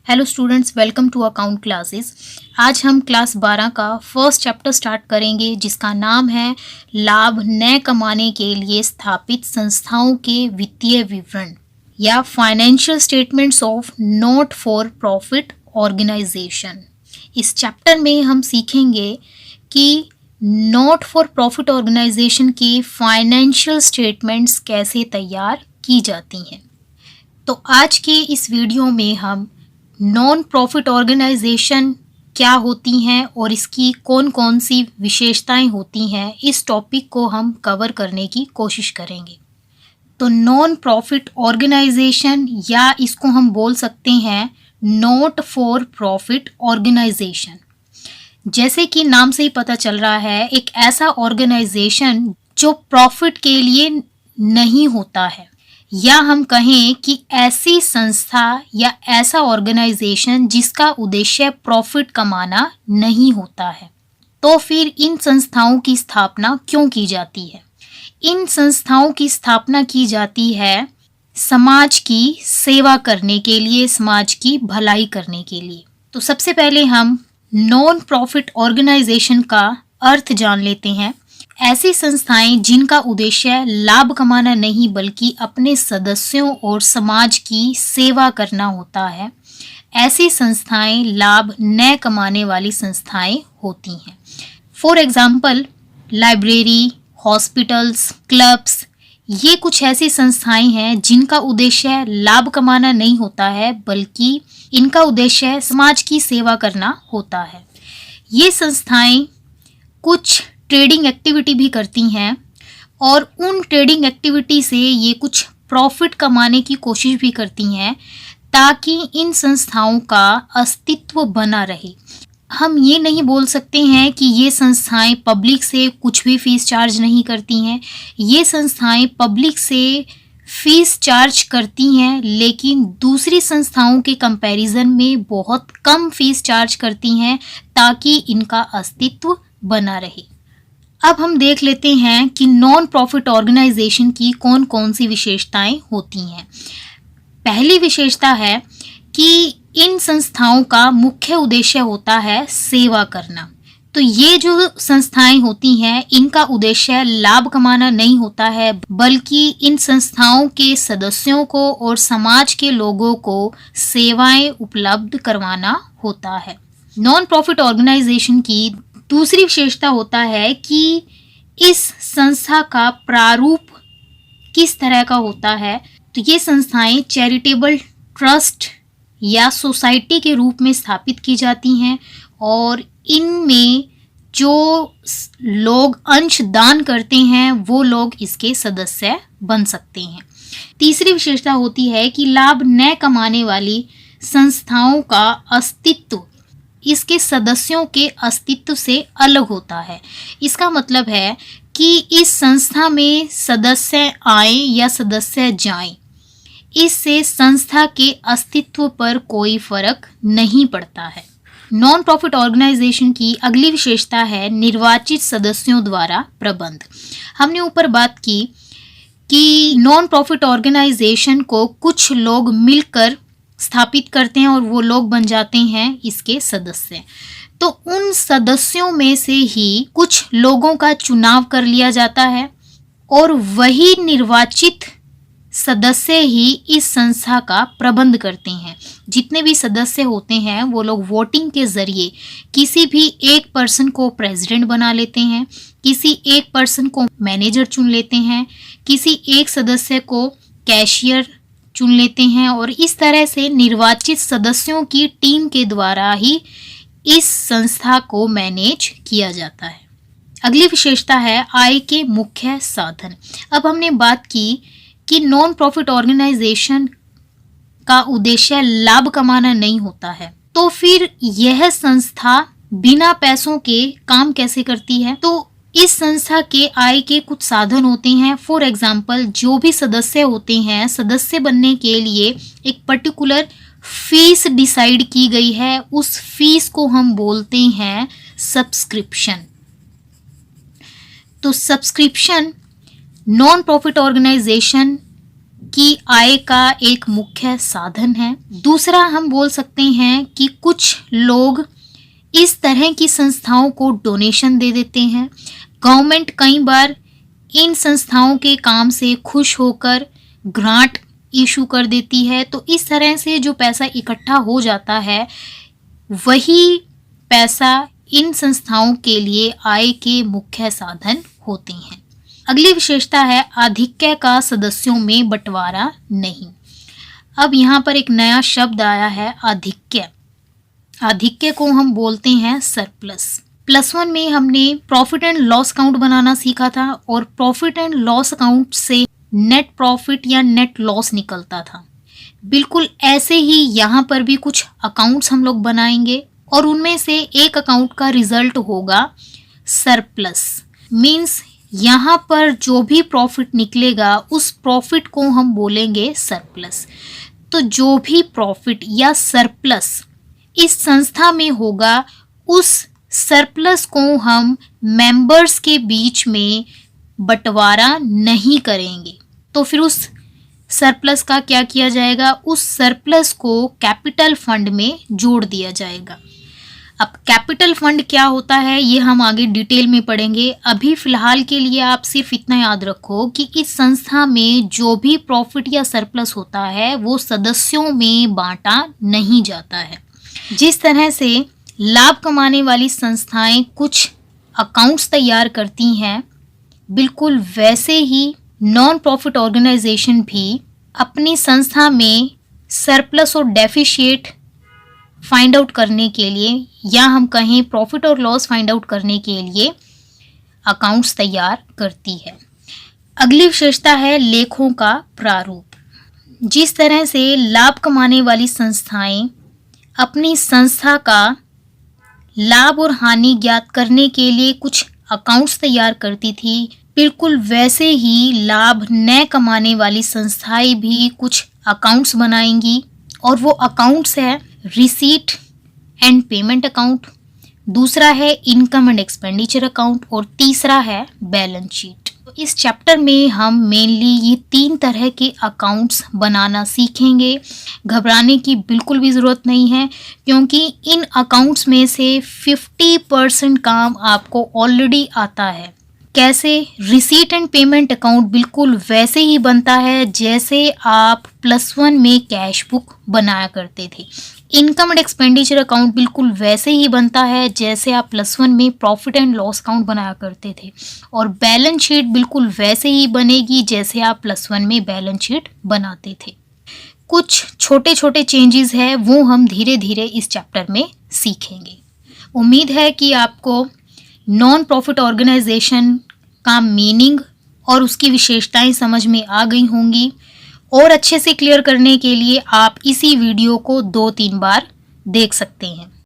Hello students, welcome to account classes. आज हम class 12 का फर्स्ट चैप्टर स्टार्ट करेंगे जिसका नाम है लाभ न कमाने के लिए स्थापित संस्थाओं के वित्तीय विवरण या financial statements of not for profit organisation. इस चैप्टर में हम सीखेंगे कि नॉट फॉर प्रॉफिट ऑर्गेनाइजेशन की फाइनेंशियल स्टेटमेंट्स कैसे तैयार की जाती हैं। तो आज के इस वीडियो में हम नॉन प्रॉफिट ऑर्गेनाइजेशन क्या होती हैं और इसकी कौन कौन सी विशेषताएं होती हैं, इस टॉपिक को हम कवर करने की कोशिश करेंगे। तो नॉन प्रॉफिट ऑर्गेनाइजेशन या इसको हम बोल सकते हैं नॉट फॉर प्रॉफिट ऑर्गेनाइजेशन। जैसे कि नाम से ही पता चल रहा है, एक ऐसा ऑर्गेनाइजेशन जो प्रॉफिट के लिए नहीं होता है, या हम कहें कि ऐसी संस्था या ऐसा ऑर्गेनाइजेशन जिसका उद्देश्य प्रॉफिट कमाना नहीं होता है। तो फिर इन संस्थाओं की स्थापना क्यों की जाती है? इन संस्थाओं की स्थापना की जाती है समाज की सेवा करने के लिए, समाज की भलाई करने के लिए। तो सबसे पहले हम नॉन प्रॉफिट ऑर्गेनाइजेशन का अर्थ जान लेते हैं। ऐसी संस्थाएं जिनका उद्देश्य लाभ कमाना नहीं बल्कि अपने सदस्यों और समाज की सेवा करना होता है, ऐसी संस्थाएं लाभ न कमाने वाली संस्थाएं होती हैं। For example, library, hospitals, clubs, ये कुछ ऐसी संस्थाएं हैं जिनका उद्देश्य लाभ कमाना नहीं होता है बल्कि इनका उद्देश्य समाज की सेवा करना होता है। ये संस्थाएं कुछ ट्रेडिंग एक्टिविटी भी करती हैं और उन ट्रेडिंग एक्टिविटी से ये कुछ प्रॉफिट कमाने की कोशिश भी करती हैं ताकि इन संस्थाओं का अस्तित्व बना रहे। हम ये नहीं बोल सकते हैं कि ये संस्थाएं पब्लिक से कुछ भी फीस चार्ज नहीं करती हैं। ये संस्थाएं पब्लिक से फीस चार्ज करती हैं, लेकिन दूसरी संस्थाओं के कंपैरिजन में बहुत कम फीस चार्ज करती हैं ताकि इनका अस्तित्व बना रहे। अब हम देख लेते हैं कि नॉन प्रॉफिट ऑर्गेनाइजेशन की कौन कौन सी विशेषताएं होती हैं। पहली विशेषता है कि इन संस्थाओं का मुख्य उद्देश्य होता है सेवा करना। तो ये जो संस्थाएं होती हैं, इनका उद्देश्य लाभ कमाना नहीं होता है बल्कि इन संस्थाओं के सदस्यों को और समाज के लोगों को सेवाएं उपलब्ध करवाना होता है। नॉन प्रॉफिट ऑर्गेनाइजेशन की दूसरी विशेषता होता है कि इस संस्था का प्रारूप किस तरह का होता है। तो ये संस्थाएं चैरिटेबल ट्रस्ट या सोसाइटी के रूप में स्थापित की जाती हैं और इनमें जो लोग अंश दान करते हैं वो लोग इसके सदस्य बन सकते हैं। तीसरी विशेषता होती है कि लाभ न कमाने वाली संस्थाओं का अस्तित्व इसके सदस्यों के अस्तित्व से अलग होता है। इसका मतलब है कि इस संस्था में सदस्य आए या सदस्य जाएं, इससे संस्था के अस्तित्व पर कोई फर्क नहीं पड़ता है। नॉन प्रॉफिट ऑर्गेनाइजेशन की अगली विशेषता है निर्वाचित सदस्यों द्वारा प्रबंध। हमने ऊपर बात की कि नॉन प्रॉफिट ऑर्गेनाइजेशन को कुछ लोग मिलकर स्थापित करते हैं और वो लोग बन जाते हैं इसके सदस्य। तो उन सदस्यों में से ही कुछ लोगों का चुनाव कर लिया जाता है और वही निर्वाचित सदस्य ही इस संस्था का प्रबंध करते हैं। जितने भी सदस्य होते हैं वो लोग वोटिंग के जरिए किसी भी एक पर्सन को प्रेसिडेंट बना लेते हैं, किसी एक पर्सन को मैनेजर चुन लेते हैं, किसी एक सदस्य को कैशियर चुन लेते हैं और इस तरह से निर्वाचित सदस्यों की टीम के द्वारा ही इस संस्था को मैनेज किया जाता है। अगली विशेषता है आय के मुख्य साधन। अब हमने बात की कि नॉन प्रॉफिट ऑर्गेनाइजेशन का उद्देश्य लाभ कमाना नहीं होता है, तो फिर यह संस्था बिना पैसों के काम कैसे करती है? तो इस संस्था के आय के कुछ साधन होते हैं। फॉर एग्जाम्पल, जो भी सदस्य होते हैं, सदस्य बनने के लिए एक पर्टिकुलर फीस डिसाइड की गई है, उस फीस को हम बोलते हैं सब्सक्रिप्शन। तो सब्सक्रिप्शन नॉन प्रॉफिट ऑर्गेनाइजेशन कि आय का एक मुख्य साधन है। दूसरा हम बोल सकते हैं कि कुछ लोग इस तरह की संस्थाओं को डोनेशन दे देते हैं। गवर्नमेंट कई बार इन संस्थाओं के काम से खुश होकर ग्रांट इशू कर देती है, तो इस तरह से जो पैसा इकट्ठा हो जाता है वही पैसा इन संस्थाओं के लिए आय के मुख्य साधन होते हैं। अगली विशेषता है आधिक्य का सदस्यों में बंटवारा नहीं। अब यहाँ पर एक नया शब्द आया है आधिक्य। आधिक्य को हम बोलते हैं सरप्लस। +1 में हमने प्रॉफिट एंड लॉस अकाउंट बनाना सीखा था और प्रॉफिट एंड लॉस अकाउंट से नेट प्रॉफिट या नेट लॉस निकलता था। बिल्कुल ऐसे ही यहाँ पर भी कुछ अकाउंट्स हम लोग बनाएंगे और उनमें से एक अकाउंट का रिजल्ट होगा सरप्लस। मीन्स यहाँ पर जो भी प्रॉफिट निकलेगा उस प्रॉफिट को हम बोलेंगे सरप्लस। तो जो भी प्रॉफिट या सरप्लस इस संस्था में होगा उस सरप्लस को हम मेंबर्स के बीच में बंटवारा नहीं करेंगे। तो फिर उस सरप्लस का क्या किया जाएगा? उस सरप्लस को कैपिटल फंड में जोड़ दिया जाएगा। अब कैपिटल फंड क्या होता है ये हम आगे डिटेल में पढ़ेंगे। अभी फिलहाल के लिए आप सिर्फ इतना याद रखो कि इस संस्था में जो भी प्रॉफिट या सरप्लस होता है वो सदस्यों में बांटा नहीं जाता है। जिस तरह से लाभ कमाने वाली संस्थाएं कुछ अकाउंट्स तैयार करती हैं, बिल्कुल वैसे ही नॉन प्रॉफिट ऑर्गेनाइजेशन भी अपनी संस्था में सरप्लस और डेफिशिएट फाइंड आउट करने के लिए या हम कहें प्रॉफिट और लॉस फाइंड आउट करने के लिए अकाउंट्स तैयार करती है। अगली विशेषता है लेखों का प्रारूप। जिस तरह से लाभ कमाने वाली संस्थाएं अपनी संस्था का लाभ और हानि ज्ञात करने के लिए कुछ अकाउंट्स तैयार करती थी, बिल्कुल वैसे ही लाभ न कमाने वाली संस्थाएं भी कुछ अकाउंट्स बनाएंगी और वो अकाउंट्स है रिसीट एंड पेमेंट अकाउंट, दूसरा है इनकम एंड एक्सपेंडिचर अकाउंट और तीसरा है बैलेंस शीट। तो इस चैप्टर में हम मेनली ये 3 तरह के अकाउंट्स बनाना सीखेंगे। घबराने की बिल्कुल भी ज़रूरत नहीं है क्योंकि इन अकाउंट्स में से 50% काम आपको ऑलरेडी आता है। कैसे? रिसीट एंड पेमेंट अकाउंट बिल्कुल वैसे ही बनता है जैसे आप +1 में कैश बुक बनाया करते थे। इनकम एंड एक्सपेंडिचर अकाउंट बिल्कुल वैसे ही बनता है जैसे आप +1 में प्रॉफिट एंड लॉस अकाउंट बनाया करते थे और बैलेंस शीट बिल्कुल वैसे ही बनेगी जैसे आप +1 में बैलेंस शीट बनाते थे। कुछ छोटे छोटे चेंजेस है वो हम धीरे धीरे इस चैप्टर में सीखेंगे। उम्मीद है कि आपको नॉन प्रॉफिट ऑर्गेनाइजेशन का मीनिंग और उसकी विशेषताएं समझ में आ गई होंगी और अच्छे से क्लियर करने के लिए आप इसी वीडियो को 2-3 बार देख सकते हैं।